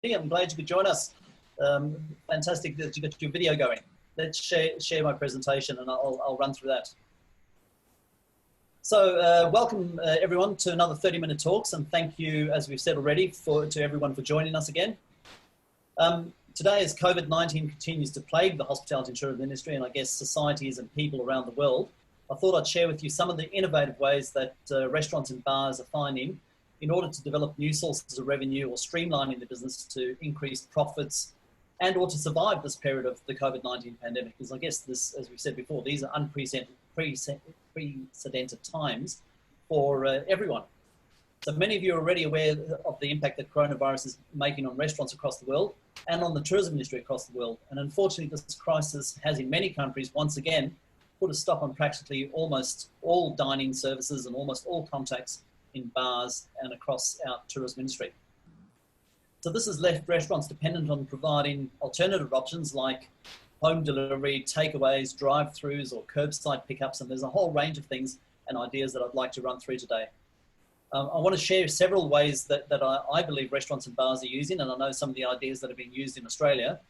I'm glad you could join us. Fantastic that you got your video going. Let's share my presentation and I'll run through that. So welcome everyone to another 30-minute talks, and thank you, as we've said already, to everyone for joining us again. Today, as COVID-19 continues to plague the hospitality and tourism industry, and I guess societies and people around the world, I thought I'd share with you some of the innovative ways that restaurants and bars are finding in order to develop new sources of revenue or streamlining the business to increase profits and or to survive this period of the COVID-19 pandemic. Because I guess this, as we've said before, these are unprecedented times for everyone. So many of you are already aware of the impact that coronavirus is making on restaurants across the world and on the tourism industry across the world. And unfortunately, this crisis has in many countries once again put a stop on practically almost all dining services and almost all contacts in bars and across our tourism industry. So this has left restaurants dependent on providing alternative options like home delivery, takeaways, drive-throughs or curbside pickups, and there's a whole range of things and ideas that I'd like to run through today. I want to share several ways that I believe restaurants and bars are using, and I know some of the ideas that have been used in Australia,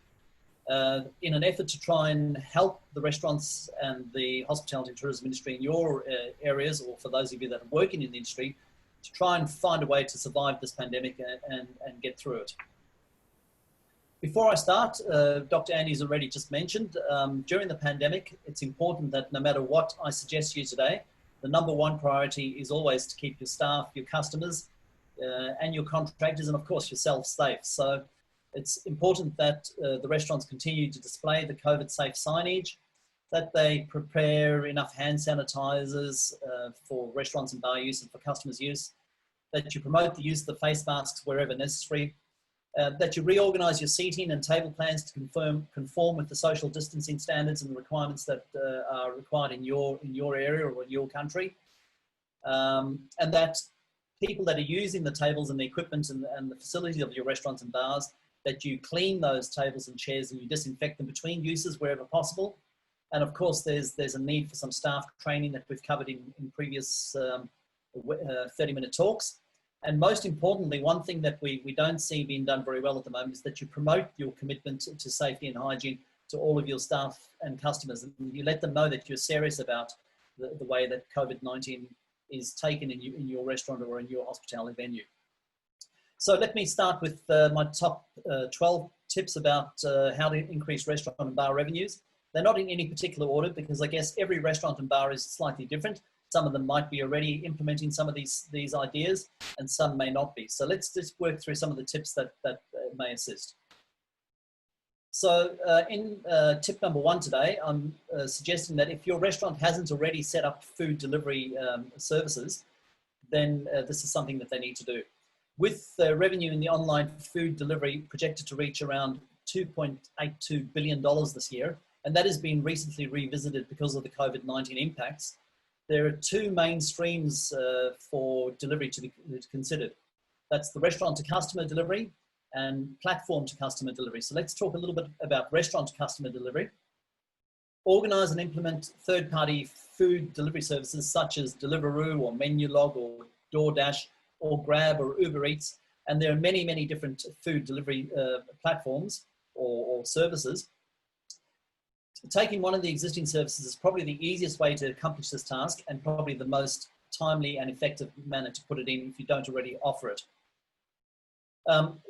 in an effort to try and help the restaurants and the hospitality and tourism industry in your areas, or for those of you that are working in the industry, to try and find a way to survive this pandemic and get through it. Before I start, Dr. Andy's already just mentioned, during the pandemic, it's important that no matter what I suggest to you today, the number one priority is always to keep your staff, your customers, and your contractors, and of course yourself safe. So it's important that the restaurants continue to display the COVID-safe signage, that they prepare enough hand sanitizers for restaurants and bar use and for customers' use, that you promote the use of the face masks wherever necessary, that you reorganize your seating and table plans to conform with the social distancing standards and the requirements that are required in your area or in your country, and that people that are using the tables and the equipment and the facilities of your restaurants and bars, that you clean those tables and chairs and you disinfect them between uses wherever possible. And of course, there's a need for some staff training that we've covered in previous 30-minute talks. And most importantly, one thing that we don't see being done very well at the moment is that you promote your commitment to safety and hygiene to all of your staff and customers. And you let them know that you're serious about the way that COVID-19 is taken in your restaurant or in your hospitality venue. So let me start with my top 12 tips about how to increase restaurant and bar revenues. They're not in any particular order because I guess every restaurant and bar is slightly different. Some of them might be already implementing some of these ideas and some may not be. So let's just work through some of the tips that may assist. So in tip number one today, I'm suggesting that if your restaurant hasn't already set up food delivery services, then this is something that they need to do. With revenue in the online food delivery projected to reach around $2.82 billion this year, and that has been recently revisited because of the COVID-19 impacts, there are two main streams for delivery to be considered. That's the restaurant to customer delivery and platform to customer delivery. So let's talk a little bit about restaurant to customer delivery. Organize and implement third-party food delivery services such as Deliveroo or Menulog or DoorDash or Grab or Uber Eats. And there are many, many different food delivery platforms or services. Taking one of the existing services is probably the easiest way to accomplish this task and probably the most timely and effective manner to put it in if you don't already offer it.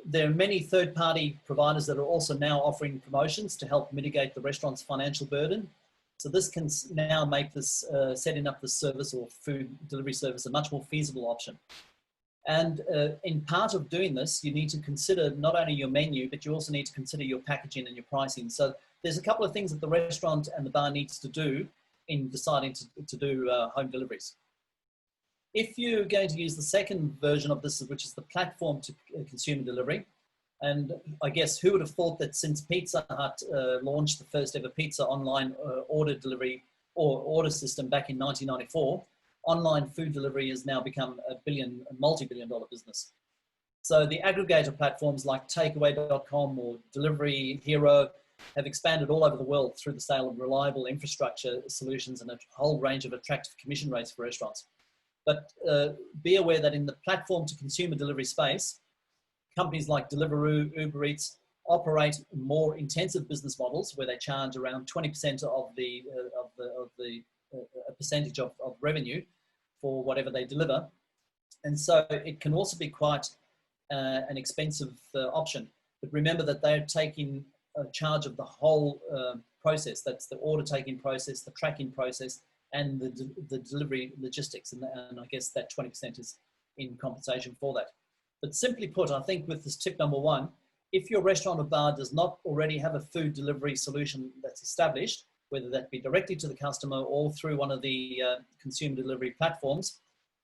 There are many third-party providers that are also now offering promotions to help mitigate the restaurant's financial burden. So this can now make this setting up the service or food delivery service a much more feasible option. And in part of doing this, you need to consider not only your menu, but you also need to consider your packaging and your pricing. So there's a couple of things that the restaurant and the bar needs to do in deciding to do home deliveries. If you're going to use the second version of this, which is the platform to consumer delivery, and I guess who would have thought that since Pizza Hut launched the first ever pizza online order delivery or order system back in 1994, online food delivery has now become a multi-billion-dollar business. So the aggregator platforms like takeaway.com or Delivery Hero have expanded all over the world through the sale of reliable infrastructure solutions and a whole range of attractive commission rates for restaurants. But be aware that in the platform to consumer delivery space, Companies like Deliveroo, Uber Eats operate more intensive business models where they charge around 20% of the a percentage of revenue for whatever they deliver. And so it can also be quite an expensive option. But remember that they're taking charge of the whole process. That's the order taking process, the tracking process, and the delivery logistics. And I guess that 20% is in compensation for that. But simply put, I think with this tip number one, if your restaurant or bar does not already have a food delivery solution that's established, whether that be directly to the customer or through one of the consumer delivery platforms,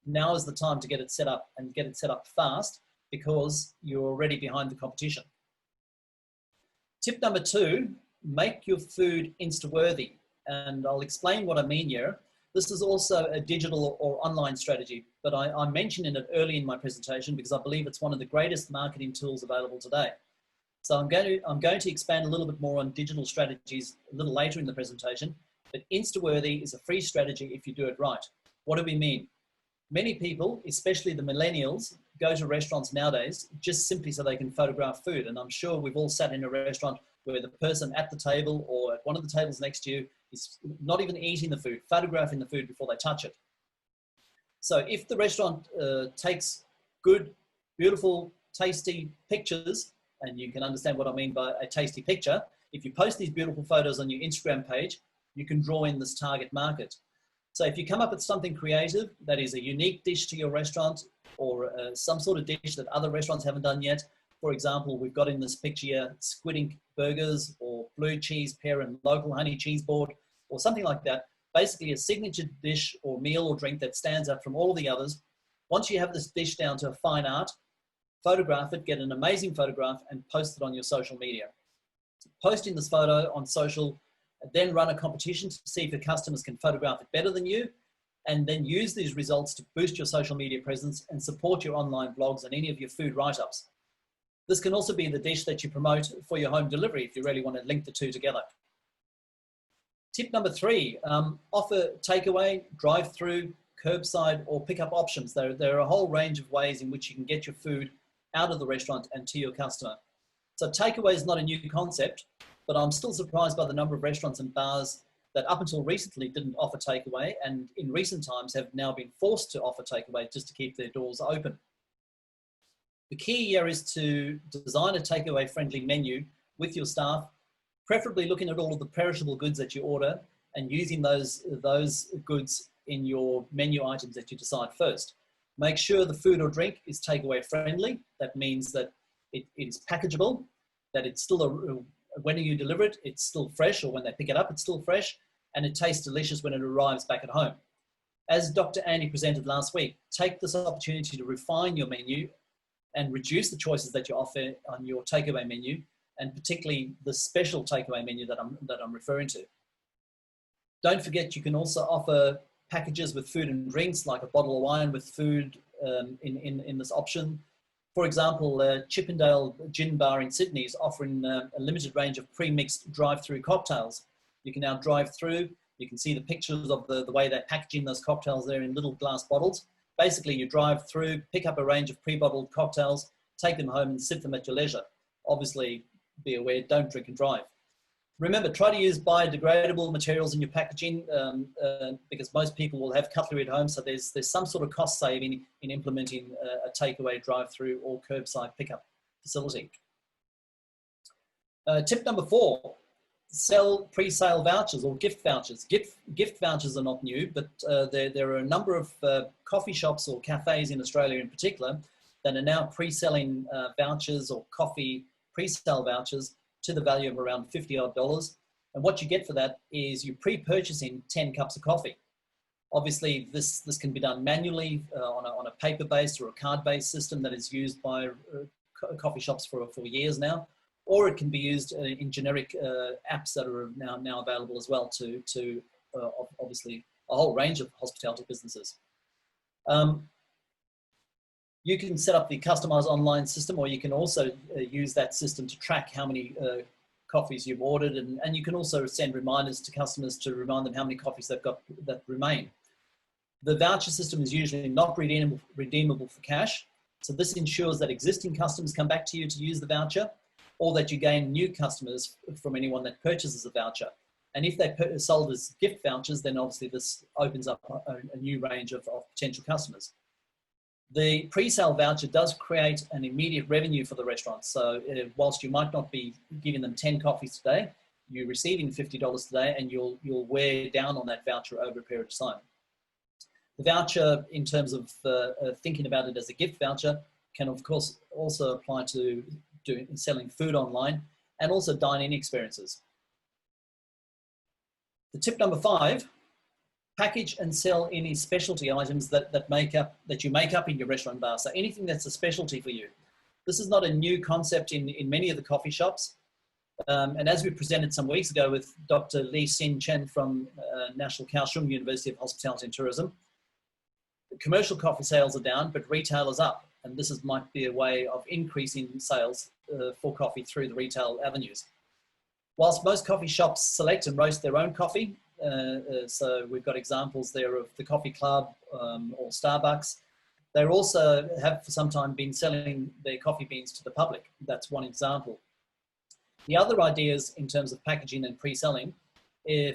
now is the time to get it set up, and get it set up fast, because you're already behind the competition. Tip number two, make your food Insta-worthy. And I'll explain what I mean here. This is also a digital or online strategy, but I mentioned it early in my presentation because I believe it's one of the greatest marketing tools available today. So I'm going to expand a little bit more on digital strategies a little later in the presentation, but Insta-worthy is a free strategy if you do it right. What do we mean? Many people, especially the millennials, go to restaurants nowadays just simply so they can photograph food. And I'm sure we've all sat in a restaurant where the person at the table or at one of the tables next to you is not even eating the food, photographing the food before they touch it. So if the restaurant takes good, beautiful, tasty pictures, and you can understand what I mean by a tasty picture, if you post these beautiful photos on your Instagram page, you can draw in this target market. So if you come up with something creative that is a unique dish to your restaurant, or some sort of dish that other restaurants haven't done yet, for example, we've got in this picture here squid ink burgers, or blue cheese pear and local honey cheese board, or something like that. Basically a signature dish or meal or drink that stands out from all of the others. Once you have this dish down to a fine art, photograph it, get an amazing photograph, and post it on your social media. Posting this photo on social, then run a competition to see if your customers can photograph it better than you, and then use these results to boost your social media presence and support your online blogs and any of your food write-ups. This can also be the dish that you promote for your home delivery if you really want to link the two together. Tip number three, offer takeaway, drive-through, curbside, or pickup options. There are a whole range of ways in which you can get your food out of the restaurant and to your customer. So takeaway is not a new concept, but I'm still surprised by the number of restaurants and bars that up until recently didn't offer takeaway, and in recent times have now been forced to offer takeaway just to keep their doors open. The key here is to design a takeaway friendly menu with your staff, preferably looking at all of the perishable goods that you order and using those goods in your menu items that you decide first. Make sure the food or drink is takeaway friendly. That means that it is packageable, that it's still, when you deliver it, it's still fresh, or when they pick it up, it's still fresh, and it tastes delicious when it arrives back at home. As Dr. Andy presented last week, take this opportunity to refine your menu and reduce the choices that you offer on your takeaway menu, and particularly the special takeaway menu that I'm referring to. Don't forget, you can also offer packages with food and drinks, like a bottle of wine with food in this option. For example, Chippendale Gin Bar in Sydney is offering a limited range of pre-mixed drive-through cocktails. You can now drive through, you can see the pictures of the way they're packaging those cocktails there in little glass bottles. Basically, you drive through, pick up a range of pre-bottled cocktails, take them home and sip them at your leisure. Obviously, be aware, don't drink and drive. Remember, try to use biodegradable materials in your packaging because most people will have cutlery at home, so there's some sort of cost saving in implementing a takeaway, drive-through, or curbside pickup facility. Tip number four, sell pre-sale vouchers or gift vouchers. Gift vouchers are not new, but there are a number of coffee shops or cafes in Australia in particular that are now pre-selling vouchers or coffee pre-sale vouchers to the value of around $50 odd. And what you get for that is you're pre-purchasing 10 cups of coffee. Obviously, this can be done manually on a paper-based or a card-based system that is used by coffee shops for years now, or it can be used in generic apps that are now available as well to obviously a whole range of hospitality businesses. You can set up the customized online system, or you can also use that system to track how many coffees you've ordered, and you can also send reminders to customers to remind them how many coffees they've got that remain. The voucher system is usually not redeemable for cash, So this ensures that existing customers come back to you to use the voucher, or that you gain new customers from anyone that purchases a voucher. And if they're sold as gift vouchers, then obviously this opens up a new range of potential customers. The pre-sale voucher does create an immediate revenue for the restaurant. So whilst you might not be giving them 10 coffees today, you're receiving $50 today, and you'll wear down on that voucher over a period of time. The voucher, in terms of thinking about it as a gift voucher, can of course also apply to selling food online and also dine-in experiences. The tip number 5, package and sell any specialty items that you make up in your restaurant bar. So anything that's a specialty for you. This is not a new concept in many of the coffee shops. And as we presented some weeks ago with Dr. Lee Sin Chen from National Kaohsiung University of Hospitality and Tourism, commercial coffee sales are down, but retail is up. And this might be a way of increasing sales for coffee through the retail avenues. Whilst most coffee shops select and roast their own coffee, so we've got examples there of the Coffee Club or Starbucks, they also have for some time been selling their coffee beans to the public. That's one example. The other ideas in terms of packaging and pre-selling,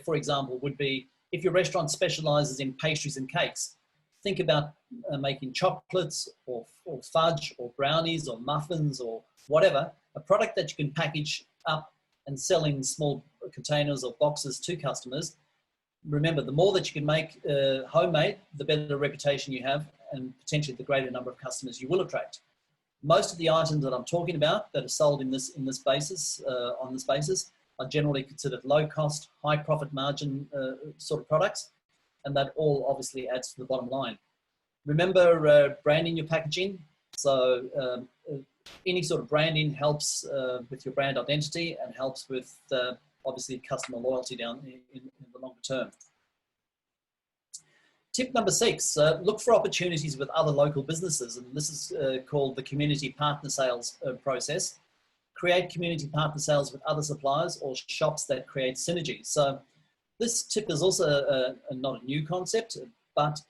for example, would be if your restaurant specializes in pastries and cakes, think about making chocolates or fudge or brownies or muffins or whatever, a product that you can package up and sell in small containers or boxes to customers. Remember, the more that you can make homemade, the better reputation you have, and potentially the greater number of customers you will attract. Most of the items that I'm talking about that are sold on this basis are generally considered low cost, high profit margin sort of products, and that all obviously adds to the bottom line. Remember branding your packaging. So any sort of branding helps with your brand identity and helps with obviously customer loyalty down in the longer term. Tip number 6, look for opportunities with other local businesses. And this is called the community partner sales process. Create community partner sales with other suppliers or shops that create synergy. So this tip is also not a new concept, but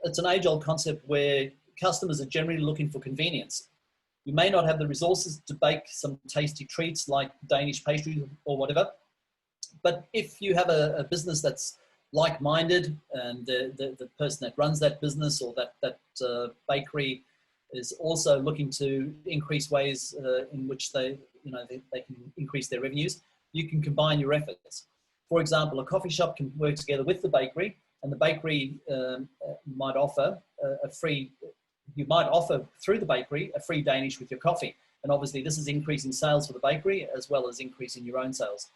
it's an age-old concept where customers are generally looking for convenience. You may not have the resources to bake some tasty treats like Danish pastry or whatever, but if you have a business that's like-minded, and the person that runs that business or that bakery is also looking to increase ways in which they can increase their revenues, you can combine your efforts. For example, a coffee shop can work together with the bakery, and the bakery might offer you might offer through the bakery a free Danish with your coffee. And obviously this is increasing sales for the bakery as well as increasing your own sales.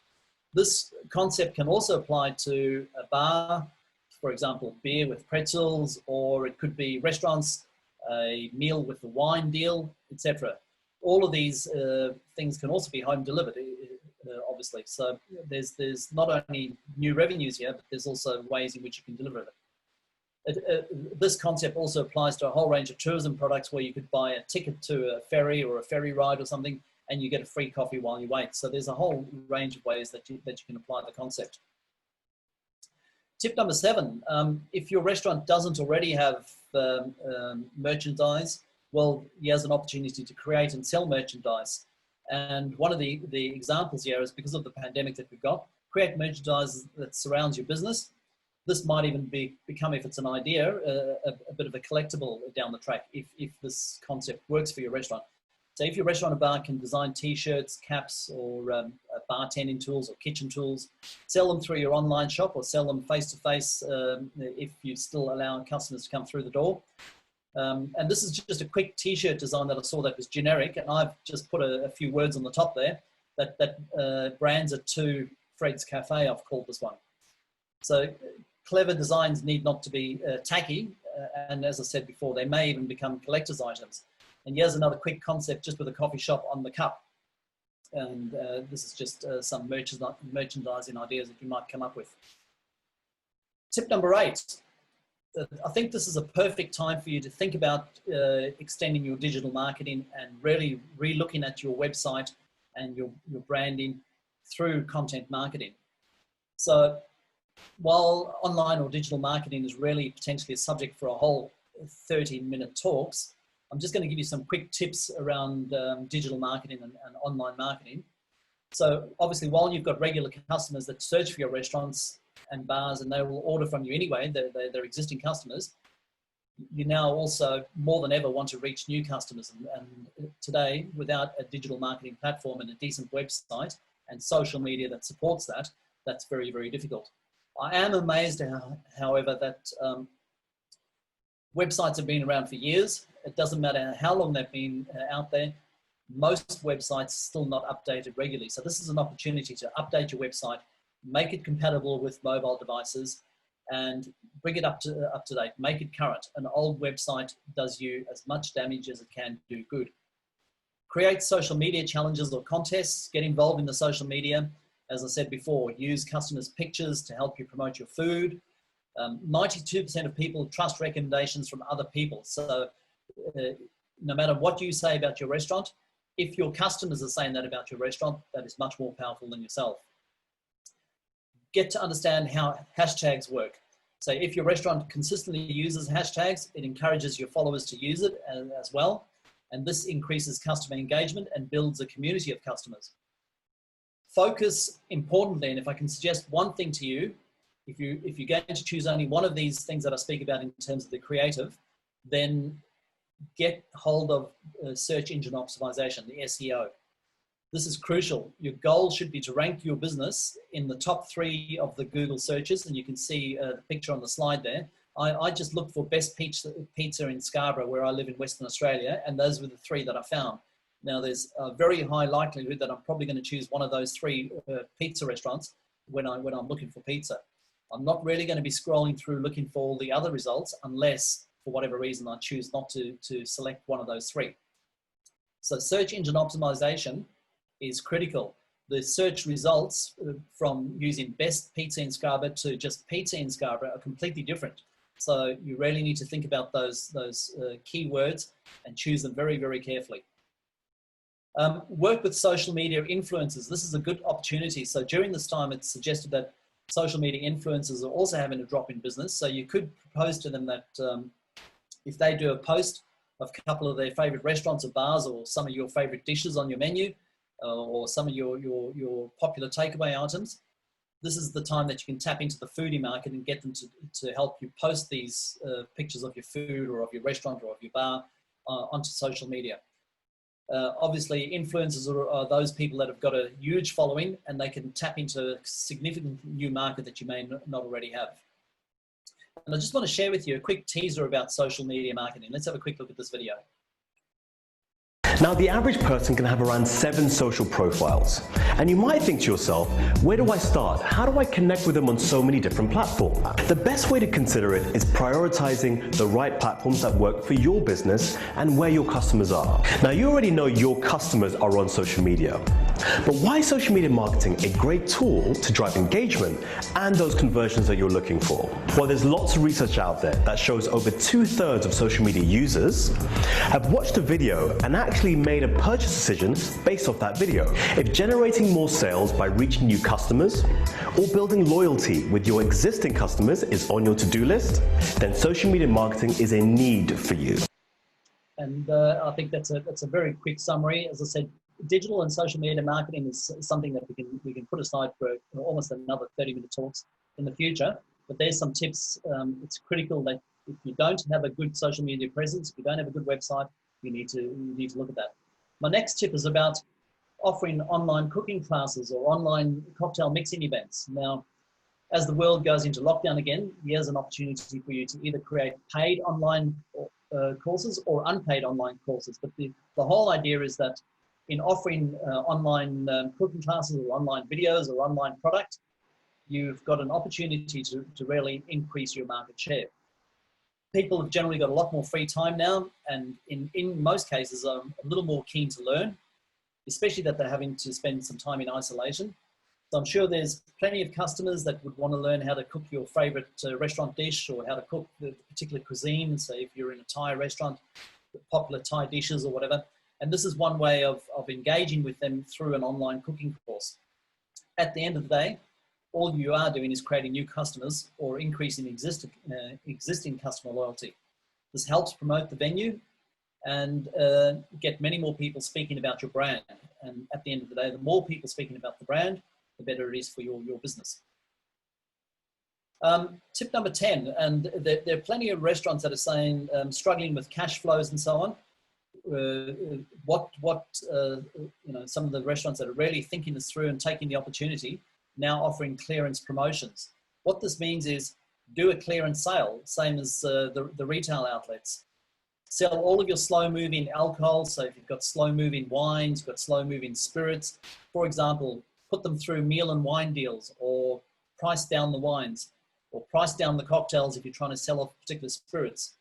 This concept can also apply to a bar, for example, beer with pretzels, or it could be restaurants, a meal with a wine deal, etc. All of these things can also be home delivered, obviously. So there's not only new revenues here, but there's also ways in which you can deliver it. This concept also applies to a whole range of tourism products where you could buy a ticket to a ferry or a ferry ride or something, and you get a free coffee while you wait. So there's a whole range of ways that you can apply the concept. Tip number 7, if your restaurant doesn't already have merchandise, well, he has an opportunity to create and sell merchandise. And one of the examples here is, because of the pandemic that we've got, create merchandise that surrounds your business. This might even become, if it's an idea, a bit of a collectible down the track if this concept works for your restaurant. So if your restaurant or bar can design t-shirts, caps, or bartending tools or kitchen tools, sell them through your online shop or sell them face-to-face if you still allow customers to come through the door. And this is just a quick t-shirt design that I saw that was generic, and I've just put a few words on the top there that brands are to Fred's Cafe, I've called this one. So clever designs need not to be tacky, and as I said before, they may even become collector's items. And here's another quick concept just with a coffee shop on the cup. And this is just some merchandising ideas that you might come up with. Tip number 8. I think this is a perfect time for you to think about extending your digital marketing and really re-looking at your website and your branding through content marketing. So while online or digital marketing is really potentially a subject for a whole 30-minute talks, I'm just going to give you some quick tips around digital marketing and online marketing. So obviously, while you've got regular customers that search for your restaurants and bars, and they will order from you anyway, they're existing customers, you now also more than ever want to reach new customers. And today, without a digital marketing platform and a decent website and social media that supports that, that's very, very difficult. I am amazed, however, that websites have been around for years. It doesn't matter how long they've been out there. Most websites still not updated regularly. So this is an opportunity to update your website, make it compatible with mobile devices, and bring it up to date, make it current. An old website does you as much damage as it can do good. Create social media challenges or contests, get involved in the social media. As I said before, use customers' pictures to help you promote your food. 92% of people trust recommendations from other people. So no matter what you say about your restaurant, if your customers are saying that about your restaurant, that is much more powerful than yourself. Get to understand how hashtags work. So if your restaurant consistently uses hashtags, it encourages your followers to use it as well. And this increases customer engagement and builds a community of customers. Focus importantly, and if I can suggest one thing to you, if you're going to choose only one of these things that I speak about in terms of the creative, then get hold of search engine optimization, the SEO. This is crucial. Your goal should be to rank your business in the top 3 of the Google searches, and you can see the picture on the slide there. I just looked for best pizza in Scarborough, where I live in Western Australia, and those were the 3 that I found. Now, there's a very high likelihood that I'm probably going to choose one of those 3 pizza restaurants when I'm looking for pizza. I'm not really going to be scrolling through looking for all the other results unless, for whatever reason, I choose not to select one of those 3. So search engine optimization is critical. The search results from using best pizza in Scarborough to just pizza in Scarborough are completely different. So you really need to think about those keywords and choose them very, very carefully. Work with social media influencers. This is a good opportunity. So during this time, it's suggested that social media influencers are also having a drop in business. So you could propose to them that if they do a post of a couple of their favorite restaurants or bars, or some of your favorite dishes on your menu, or some of your popular takeaway items, this is the time that you can tap into the foodie market and get them to help you post these pictures of your food or of your restaurant or of your bar onto social media. Obviously, influencers are those people that have got a huge following, and they can tap into a significant new market that you may not already have. And I just want to share with you a quick teaser about social media marketing. Let's have a quick look at this video. Now, the average person can have around 7 social profiles. And you might think to yourself, where do I start? How do I connect with them on so many different platforms? The best way to consider it is prioritizing the right platforms that work for your business and where your customers are. Now, you already know your customers are on social media. But why is social media marketing a great tool to drive engagement and those conversions that you're looking for? Well, there's lots of research out there that shows over 2/3 of social media users have watched a video and actually made a purchase decision based off that video. If generating more sales by reaching new customers or building loyalty with your existing customers is on your to-do list, then social media marketing is a need for you. And I think that's a very quick summary. As I said, digital and social media marketing is something that we can put aside for almost another 30-minute talks in the future. But there's some tips. It's critical that if you don't have a good social media presence, if you don't have a good website, you need to look at that. My next tip is about offering online cooking classes or online cocktail mixing events. Now, as the world goes into lockdown again, here's an opportunity for you to either create paid online courses or unpaid online courses. But the whole idea is that in offering online cooking classes or online videos or online product, you've got an opportunity to really increase your market share. People have generally got a lot more free time now, and in most cases are a little more keen to learn, especially that they're having to spend some time in isolation. So I'm sure there's plenty of customers that would want to learn how to cook your favorite restaurant dish, or how to cook the particular cuisine. Say if you're in a Thai restaurant, popular Thai dishes or whatever. And this is one way of engaging with them through an online cooking course. At the end of the day, all you are doing is creating new customers or increasing existing customer loyalty. This helps promote the venue and get many more people speaking about your brand. And at the end of the day, the more people speaking about the brand, the better it is for your business. Tip number 10, and there are plenty of restaurants that are saying struggling with cash flows and so on. Some of the restaurants that are really thinking this through and taking the opportunity, now offering clearance promotions. What this means is do a clearance sale, same as the retail outlets. Sell all of your slow-moving alcohol. So if you've got slow-moving wines, you've got slow-moving spirits, for example, put them through meal and wine deals, or price down the wines, or price down the cocktails if you're trying to sell off particular spirits.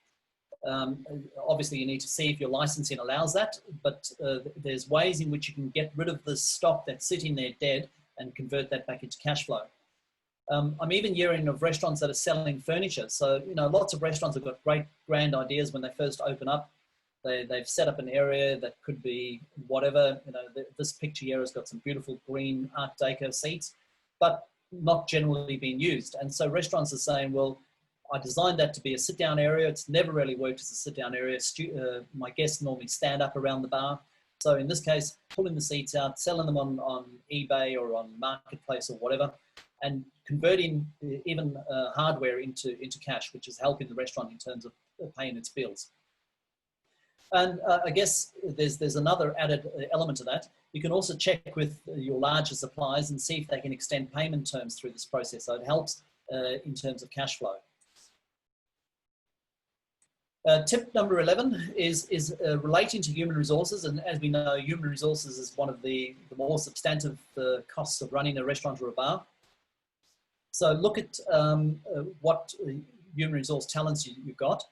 Obviously, you need to see if your licensing allows that, but there's ways in which you can get rid of the stock that's sitting there dead and convert that back into cash flow. I'm even hearing of restaurants that are selling furniture. So, lots of restaurants have got great, grand ideas when they first open up. They've set up an area that could be whatever. This picture here has got some beautiful green Art Deco seats, but not generally being used. And so restaurants are saying, well, I designed that to be a sit-down area. It's never really worked as a sit-down area. My guests normally stand up around the bar. So in this case, pulling the seats out, selling them on eBay or on Marketplace or whatever, and converting even hardware into cash, which is helping the restaurant in terms of paying its bills. And I guess there's another added element to that. You can also check with your larger suppliers and see if they can extend payment terms through this process. So it helps in terms of cash flow. Tip number 11 is relating to human resources. And as we know, human resources is one of the more substantive costs of running a restaurant or a bar. So look at what human resource talents you've got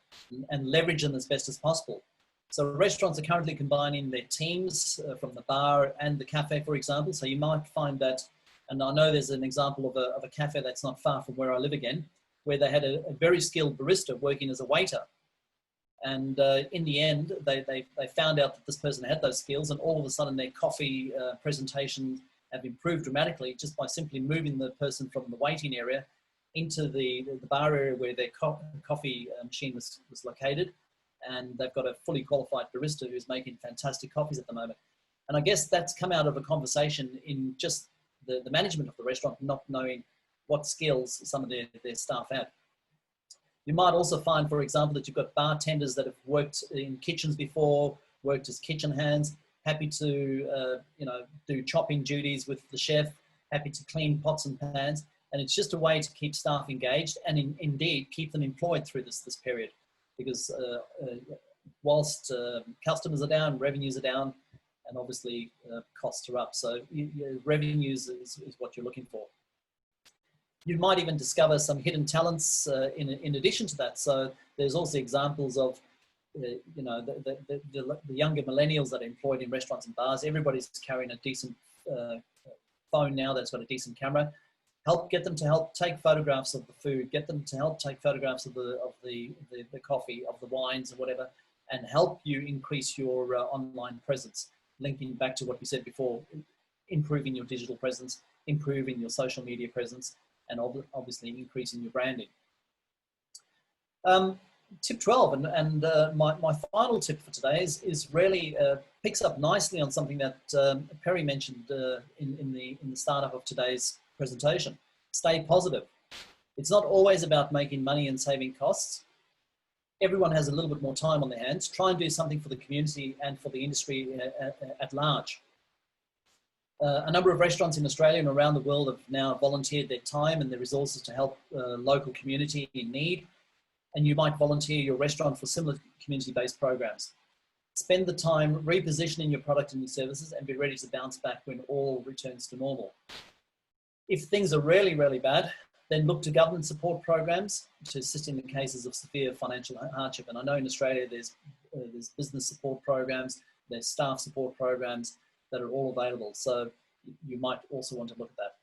and leverage them as best as possible. So restaurants are currently combining their teams from the bar and the cafe, for example. So you might find that, and I know there's an example of a cafe that's not far from where I live again, where they had a very skilled barista working as a waiter. And in the end, they found out that this person had those skills, and all of a sudden their coffee presentations have improved dramatically just by simply moving the person from the waiting area into the bar area where their coffee machine was located. And they've got a fully qualified barista who's making fantastic coffees at the moment. And I guess that's come out of a conversation in just the management of the restaurant, not knowing what skills some of their staff have. You might also find, for example, that you've got bartenders that have worked in kitchens before, worked as kitchen hands, happy to do chopping duties with the chef, happy to clean pots and pans. And it's just a way to keep staff engaged and indeed keep them employed through this period. Because whilst customers are down, revenues are down, and obviously costs are up. So revenues is what you're looking for. You might even discover some hidden talents in addition to that. So there's also examples of, the younger millennials that are employed in restaurants and bars. Everybody's carrying a decent phone now that's got a decent camera. Get them to help take photographs of the food, get them to help take photographs of the coffee, of the wines or whatever, and help you increase your online presence, linking back to what we said before, improving your digital presence, improving your social media presence, and obviously increasing your branding. Tip 12, and my final tip for today is really picks up nicely on something that Perry mentioned in the startup of today's presentation. Stay positive. It's not always about making money and saving costs. Everyone has a little bit more time on their hands. Try and do something for the community and for the industry at large. A number of restaurants in Australia and around the world have now volunteered their time and their resources to help local community in need. And you might volunteer your restaurant for similar community-based programs. Spend the time repositioning your product and your services and be ready to bounce back when all returns to normal. If things are really, really bad, then look to government support programs to assist in the cases of severe financial hardship. And I know in Australia there's business support programs, there's staff support programs that are all available. So you might also want to look at that.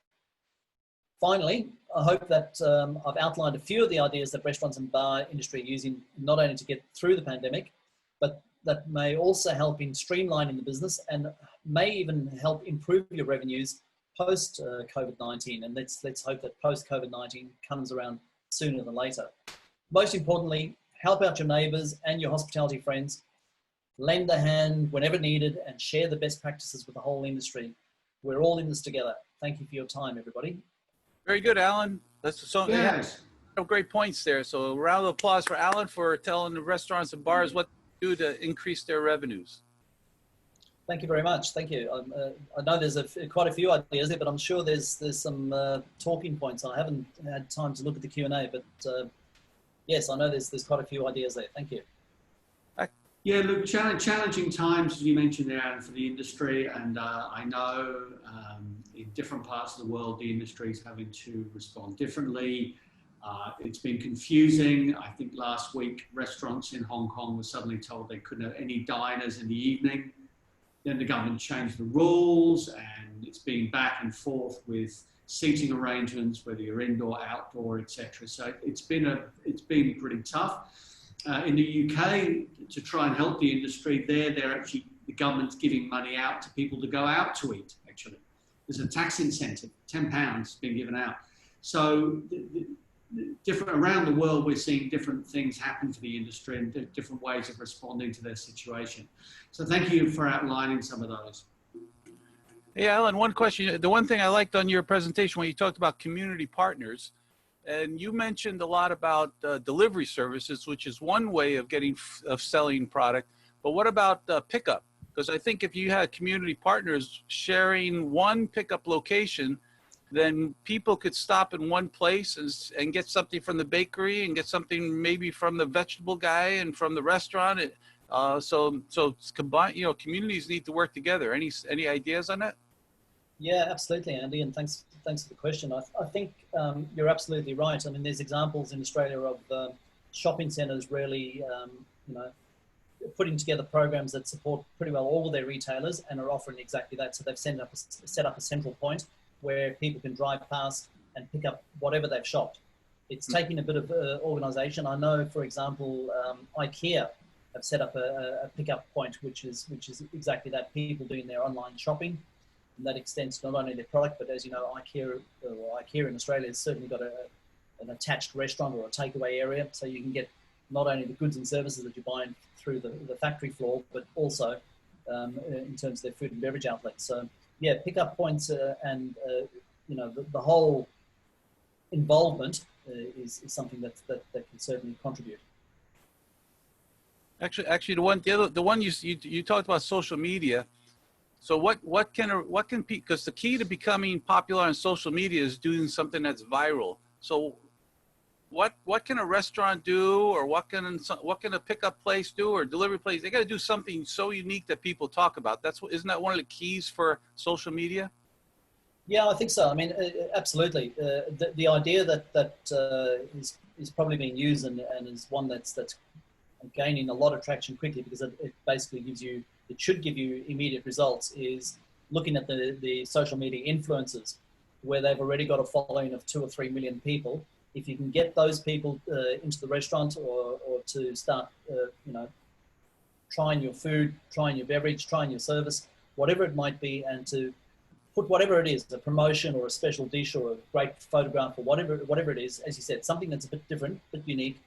Finally, I hope that I've outlined a few of the ideas that restaurants and bar industry are using not only to get through the pandemic, but that may also help in streamlining the business and may even help improve your revenues post COVID-19, and let's hope that post COVID-19 comes around sooner than later. Most importantly, help out your neighbours and your hospitality friends. lend a hand whenever needed, and share the best practices with the whole industry. We're all in this together. Thank you for your time, everybody. Very good, Alan. That's so Yes. great points there. So a round of applause for Alan for telling the restaurants and bars what to do to increase their revenues. Thank you very much. Thank you. I know there's quite a few ideas there, but I'm sure there's some talking points. I haven't had time to look at the Q&A, but yes, I know there's quite a few ideas there. Thank you. Yeah, look, challenging times, as you mentioned there, Alan, for the industry. And I know in different parts of the world, the industry is having to respond differently. It's been confusing. I think last week, restaurants in Hong Kong were suddenly told they couldn't have any diners in the evening. Then the government changed the rules, and it's been back and forth with seating arrangements, whether you're indoor, outdoor, etc. So it's been pretty tough. In the UK, to try and help the industry, the government's giving money out to people to go out to eat. Actually, there's a tax incentive, £10 being given out. So different around the world, we're seeing different things happen to the industry and different ways of responding to their situation. So thank you for outlining some of those. Hey, Alan, one question. The one thing I liked on your presentation when you talked about community partners, and you mentioned a lot about delivery services, which is one way of selling product. But what about pickup? Because I think if you had community partners sharing one pickup location, then people could stop in one place and get something from the bakery and get something maybe from the vegetable guy and from the restaurant. So combine, communities need to work together. Any ideas on that? Yeah, absolutely, Andy, and thanks for the question. I think you're absolutely right. I mean, there's examples in Australia of shopping centres really, putting together programs that support pretty well all of their retailers and are offering exactly that. So they've set up a central point where people can drive past and pick up whatever they've shopped. It's taking a bit of organisation. I know, for example, IKEA have set up a pickup point, which is exactly that. People doing their online shopping. And that extends not only their product, but as you know, IKEA in Australia has certainly got an attached restaurant or a takeaway area, so you can get not only the goods and services that you're buying through the factory floor, but also in terms of their food and beverage outlets. So yeah, pickup points and the whole involvement is something that can certainly contribute. Actually, the one you talked about social media. So what can because the key to becoming popular on social media is doing something that's viral. So what can a restaurant do, or what can a pickup place do, or delivery place? They got to do something so unique that people talk about. Isn't that one of the keys for social media? Yeah, I think so. I mean, absolutely. The idea that is probably being used and is one that's gaining a lot of traction quickly, because it basically should give you immediate results, is looking at the social media influencers where they've already got a following of 2 or 3 million people. If you can get those people into the restaurant or to start, trying your food, trying your beverage, trying your service, whatever it might be, and to put whatever it is, a promotion or a special dish or a great photograph or whatever it is, as you said, something that's a bit different, a bit unique,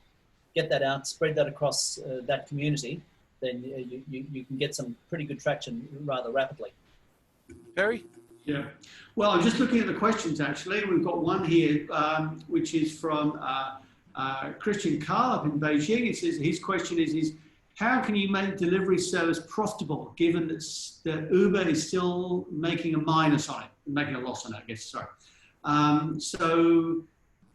get that out, spread that across that community, then you can get some pretty good traction rather rapidly. Perry? Yeah. Well, I'm just looking at the questions, actually. We've got one here, which is from Christian Carl up in Beijing. It says, his question is how can you make delivery service profitable, given that Uber is still making a minus on it, making a loss on it, I guess, sorry. So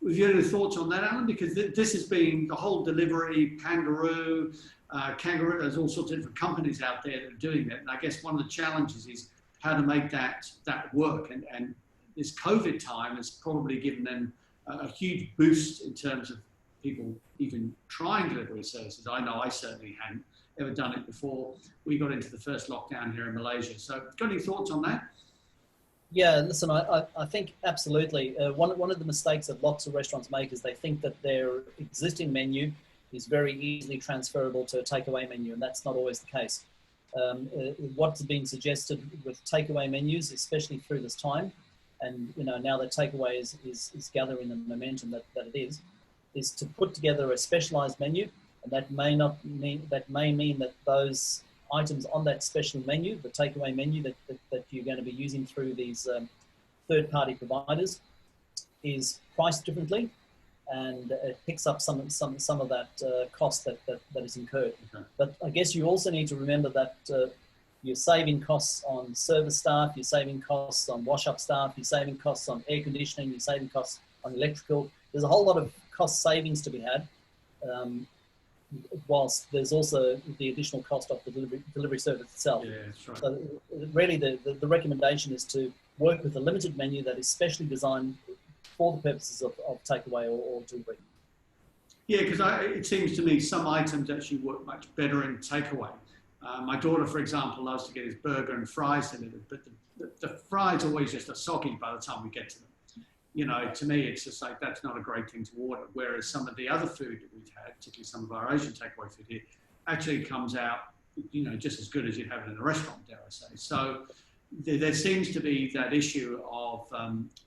have you had any thoughts on that, Alan? Because this has been the whole delivery, Kangaroo, there's all sorts of different companies out there that are doing that. And I guess one of the challenges is how to make that work. And this COVID time has probably given them a huge boost in terms of people even trying delivery services. I know I certainly hadn't ever done it before we got into the first lockdown here in Malaysia. So got any thoughts on that? Yeah, listen, I think absolutely. One of the mistakes that lots of restaurants make is they think that their existing menu is very easily transferable to a takeaway menu, and that's not always the case. What's been suggested with takeaway menus, especially through this time, and now that takeaway is gathering the momentum that it is to put together a specialized menu, and that may mean that those items on that special menu, the takeaway menu that you're going to be using through these third-party providers, is priced differently, and it picks up some of that cost that is incurred. Okay. But I guess you also need to remember that you're saving costs on service staff, you're saving costs on wash-up staff, you're saving costs on air conditioning, you're saving costs on electrical. There's a whole lot of cost savings to be had, whilst there's also the additional cost of the delivery service itself. Yeah, that's right. So really the recommendation is to work with a limited menu that is specially designed for the purposes of takeaway or delivery. Yeah, because it seems to me some items actually work much better in takeaway. My daughter, for example, loves to get his burger and fries delivered, but the fries are always just are soggy by the time we get to them. You know, to me, it's just like, that's not a great thing to order. Whereas some of the other food that we've had, particularly some of our Asian takeaway food here, actually comes out, you know, just as good as you'd have it in a restaurant, dare I say. So there seems to be that issue of,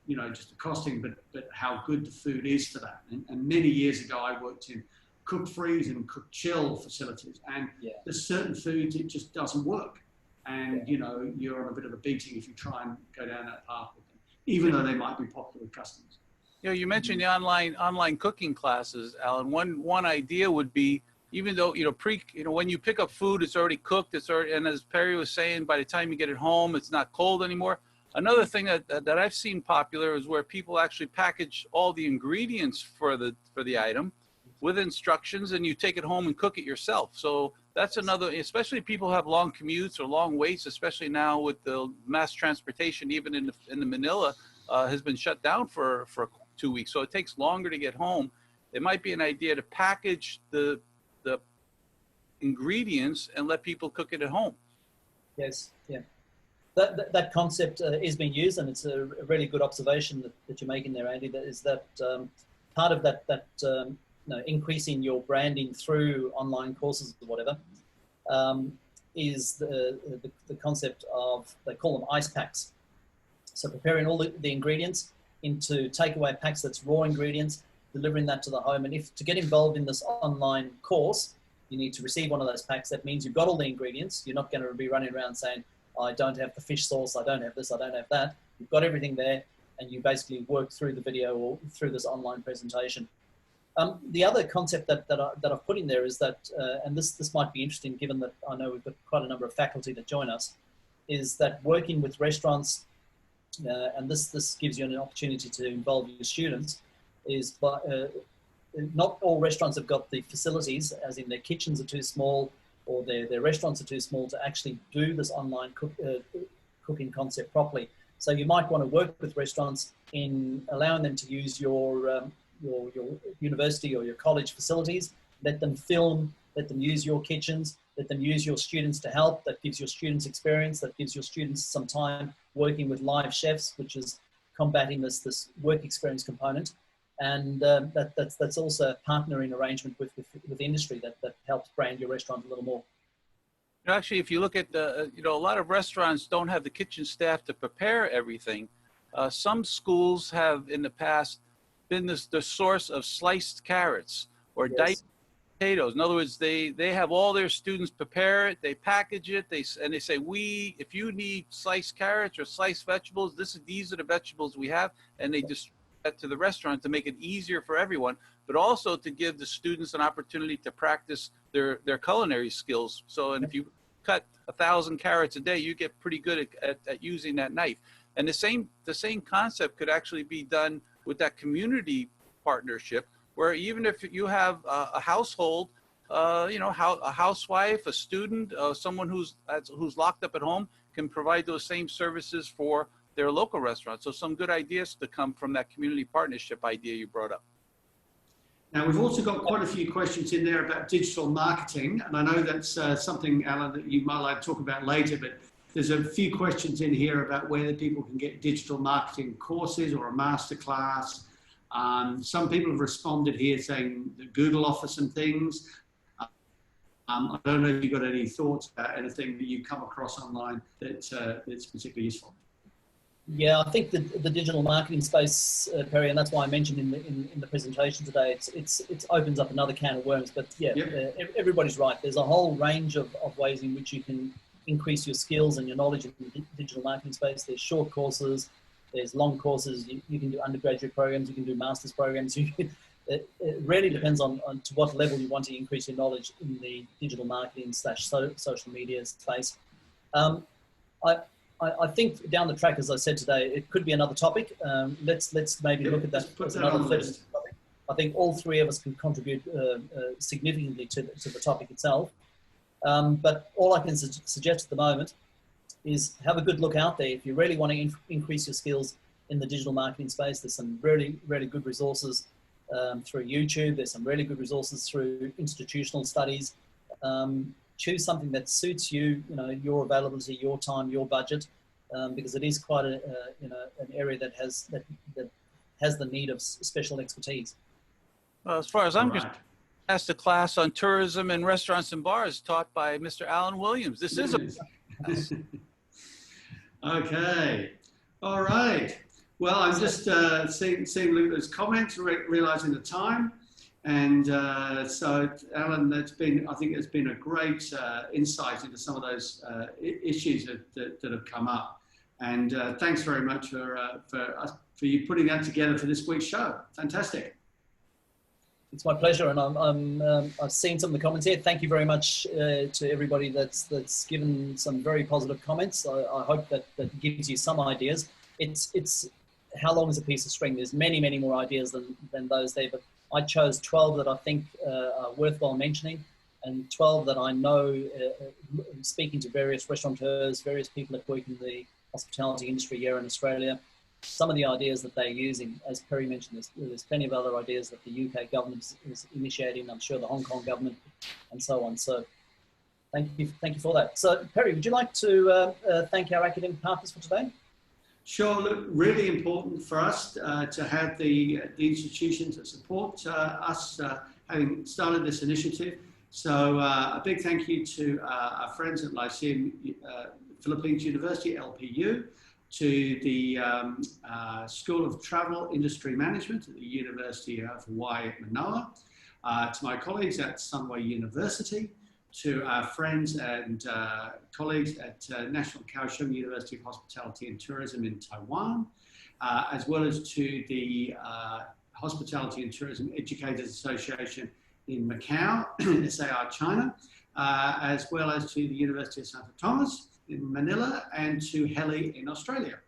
you know, just the costing, but how good the food is for that. And many years ago, I worked in cook freeze and cook chill facilities, and there's certain foods it just doesn't work, and you know, you're on a bit of a beating if you try and go down that path with them, even though they might be popular with customers. You know, you mentioned the online cooking classes, Alan. One idea would be, even though, you know, when you pick up food, it's already cooked, and as Perry was saying, by the time you get it home, it's not cold anymore. Another thing that I've seen popular is where people actually package all the ingredients for the item with instructions, and you take it home and cook it yourself. So that's another, especially people who have long commutes or long waits, especially now with the mass transportation, even in the Manila, has been shut down for 2 weeks. So it takes longer to get home. It might be an idea to package the ingredients and let people cook it at home. Yes, yeah. That concept is being used, and it's a really good observation that you're making there, Andy. That is that part of that you know, increasing your branding through online courses or whatever, is the concept of, they call them ice packs. So preparing all the ingredients into takeaway packs that's raw ingredients, delivering that to the home. And if to get involved in this online course, you need to receive one of those packs. That means you've got all the ingredients. You're not going to be running around saying, I don't have the fish sauce, I don't have this, I don't have that. You've got everything there, and you basically work through the video or through this online presentation. The other concept that I've put in there is that, and this might be interesting given that I know we've got quite a number of faculty that join us, is that working with restaurants, and this gives you an opportunity to involve your students, is not all restaurants have got the facilities, as in their kitchens are too small or their restaurants are too small to actually do this online cooking concept properly. So you might want to work with restaurants in allowing them to use your university or your college facilities, let them film, let them use your kitchens, let them use your students to help. That gives your students experience, that gives your students some time working with live chefs, which is combating this work experience component. And that's also a partnering arrangement with the industry that helps brand your restaurant a little more. Actually, if you look at you know, a lot of restaurants don't have the kitchen staff to prepare everything. Some schools have in the past been the source of sliced carrots or diced potatoes. In other words, they have all their students prepare it, they package it, and they say, if you need sliced carrots or sliced vegetables, these are the vegetables we have, and they distribute that to the restaurant to make it easier for everyone, but also to give the students an opportunity to practice their culinary skills. So, and if you cut 1,000 carrots a day, you get pretty good at using that knife. And the same concept could actually be done with that community partnership, where even if you have a household, you know, a housewife, a student, someone who's locked up at home can provide those same services for their local restaurant. So some good ideas to come from that community partnership idea you brought up. Now, we've also got quite a few questions in there about digital marketing, and I know that's something, Alan, that you might like to talk about later, but there's a few questions in here about whether people can get digital marketing courses or a masterclass. Some people have responded here saying that Google offers some things. I don't know if you've got any thoughts about anything that you come across online that's particularly useful. Yeah, I think the digital marketing space, Perry, and that's why I mentioned in the presentation today, it opens up another can of worms. But yeah, Yep. everybody's right. There's a whole range of ways in which you can increase your skills and your knowledge in the digital marketing space. There's short courses, there's long courses. You can do undergraduate programs, you can do master's programs. It really depends on to what level you want to increase your knowledge in the digital marketing / social media space. I, I think down the track, as I said today, it could be another topic. Let's maybe look at that as another topic. I think all three of us can contribute significantly to the topic itself. But all I can suggest at the moment is have a good look out there. If you really want to increase your skills in the digital marketing space, there's some really, really good resources through YouTube. There's some really good resources through institutional studies. Choose something that suits you, your availability, your time, your budget, because it is quite an area that has the need of special expertise. Well, as far as I'm concerned, I asked a class on tourism and restaurants and bars taught by Mr. Alan Williams. This is a Okay. All right. Well, I'm just seeing Luca's comments, realizing the time. And so, Alan, I think it's been a great insight into some of those issues that have come up. And thanks very much for you putting that together for this week's show. Fantastic. It's my pleasure, and I've seen some of the comments here. Thank you very much to everybody that's given some very positive comments. I hope that gives you some ideas. It's how long is a piece of string? There's many more ideas than those there, but I chose 12 that I think are worthwhile mentioning, and 12 that I know, speaking to various restaurateurs, various people that work in the hospitality industry here in Australia, some of the ideas that they're using, as Perry mentioned, there's plenty of other ideas that the UK government is initiating, I'm sure the Hong Kong government, and so on. So thank you for that. So Perry, would you like to thank our academic partners for today? Sure. Look, really important for us to have the institutions that support us having started this initiative. So a big thank you to our friends at Lyceum Philippines University, LPU, to the School of Travel Industry Management at the University of Hawaii at Manoa, to my colleagues at Sunway University, to our friends and colleagues at National Kaohsiung University of Hospitality and Tourism in Taiwan, as well as to the Hospitality and Tourism Educators Association in Macau, SAR China, as well as to the University of St. Thomas in Manila, and to Heli in Australia.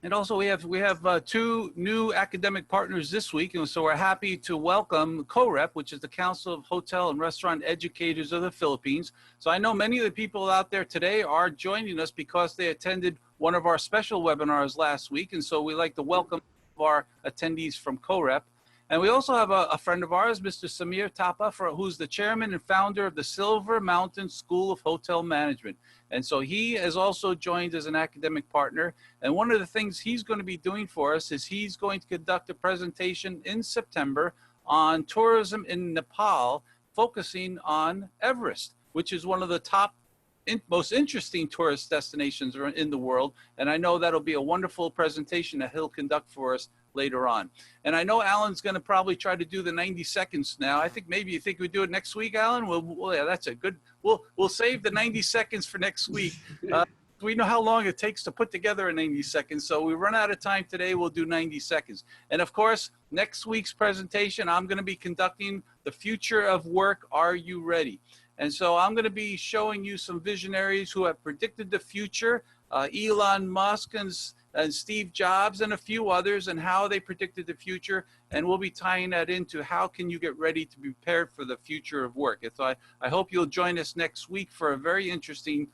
And also we have two new academic partners this week, and so we're happy to welcome COREP, which is the Council of Hotel and Restaurant Educators of the Philippines. So I know many of the people out there today are joining us because they attended one of our special webinars last week, and so we like to welcome our attendees from COREP. And we also have a friend of ours, Mr. Samir Tapa, who's the chairman and founder of the Silver Mountain School of Hotel Management. And so he has also joined as an academic partner. And one of the things he's going to be doing for us is he's going to conduct a presentation in September on tourism in Nepal, focusing on Everest, which is one of the top most interesting tourist destinations in the world. And I know that'll be a wonderful presentation that he'll conduct for us later on. And I know Alan's going to probably try to do the 90 seconds now. I think maybe you think we do it next week, Alan? Well, yeah, that's a good, we'll save the 90 seconds for next week. We know how long it takes to put together a 90 seconds. So we run out of time today, we'll do 90 seconds. And of course, next week's presentation, I'm going to be conducting the future of work. Are you ready? And so I'm going to be showing you some visionaries who have predicted the future, Elon Musk and Steve Jobs and a few others, and how they predicted the future. And we'll be tying that into how can you get ready to be prepared for the future of work. And so I hope you'll join us next week for a very interesting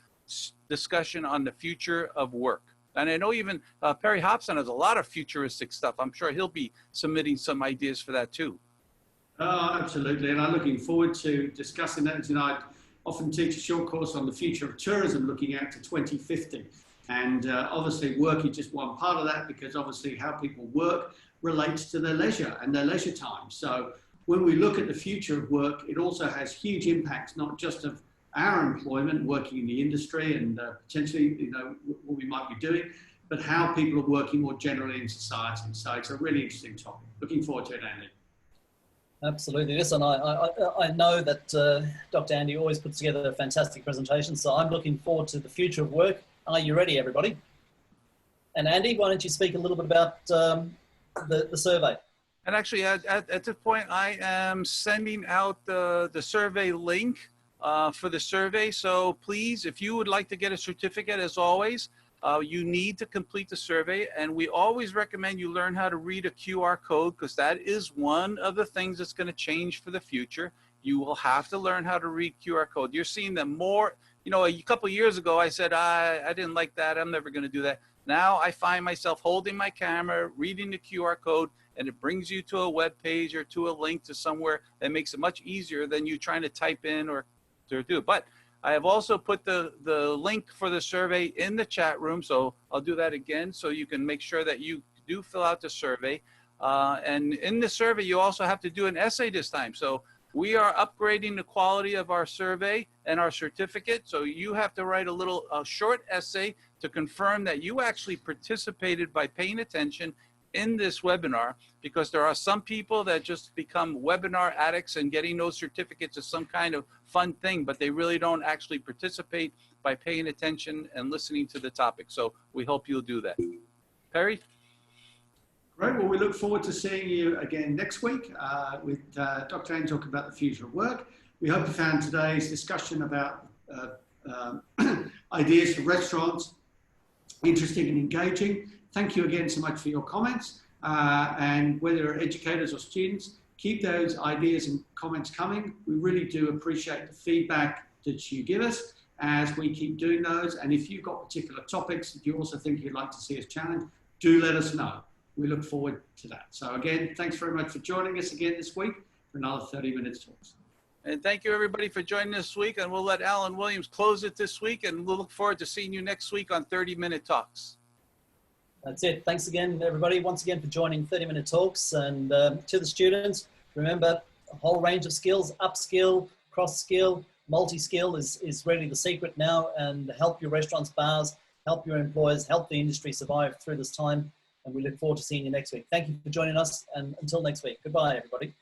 discussion on the future of work. And I know even Perry Hobson has a lot of futuristic stuff. I'm sure he'll be submitting some ideas for that too. Oh, absolutely. And I'm looking forward to discussing that. You know, I often teach a short course on the future of tourism looking out to 2050. And obviously work is just one part of that, because obviously how people work relates to their leisure and their leisure time. So when we look at the future of work, it also has huge impacts, not just of our employment, working in the industry and potentially, you know, what we might be doing. but how people are working more generally in society. So it's a really interesting topic. Looking forward to it, Andy. Absolutely. Listen, I know that Dr. Andy always puts together a fantastic presentation, so I'm looking forward to the future of work. Are you ready, everybody? And Andy, why don't you speak a little bit about the survey? And actually, at this point, I am sending out the survey link for the survey. So please, if you would like to get a certificate, as always, you need to complete the survey. And we always recommend you learn how to read a QR code, because that is one of the things that's going to change for the future. You will have to learn how to read QR code. You're seeing them more. You know, a couple of years ago, I said, I didn't like that. I'm never going to do that. Now I find myself holding my camera, reading the QR code, and it brings you to a web page or to a link to somewhere that makes it much easier than you trying to type in or to do. But I have also put the link for the survey in the chat room, so I'll do that again so you can make sure that you do fill out the survey. And in the survey, you also have to do an essay this time. So we are upgrading the quality of our survey and our certificate. So you have to write a short essay to confirm that you actually participated by paying attention in this webinar, because there are some people that just become webinar addicts and getting those certificates is some kind of fun thing, but they really don't actually participate by paying attention and listening to the topic. So we hope you'll do that. Perry? Great. Well, we look forward to seeing you again next week with Dr. Andy talking about the future of work. We hope you found today's discussion about ideas for restaurants interesting and engaging. Thank you again so much for your comments. And whether you're educators or students, keep those ideas and comments coming. We really do appreciate the feedback that you give us as we keep doing those. And if you've got particular topics that you also think you'd like to see us challenge, do let us know. We look forward to that. So again, thanks very much for joining us again this week for another 30 Minutes Talks. And thank you, everybody, for joining this week. And we'll let Alan Williams close it this week. And we'll look forward to seeing you next week on 30-Minute Talks. That's it. Thanks again, everybody, once again for joining 30-Minute Talks. And to the students, remember a whole range of skills, upskill, cross-skill, multi-skill is really the secret now, and help your restaurants, bars, help your employers, help the industry survive through this time. And we look forward to seeing you next week. Thank you for joining us, and until next week, goodbye, everybody.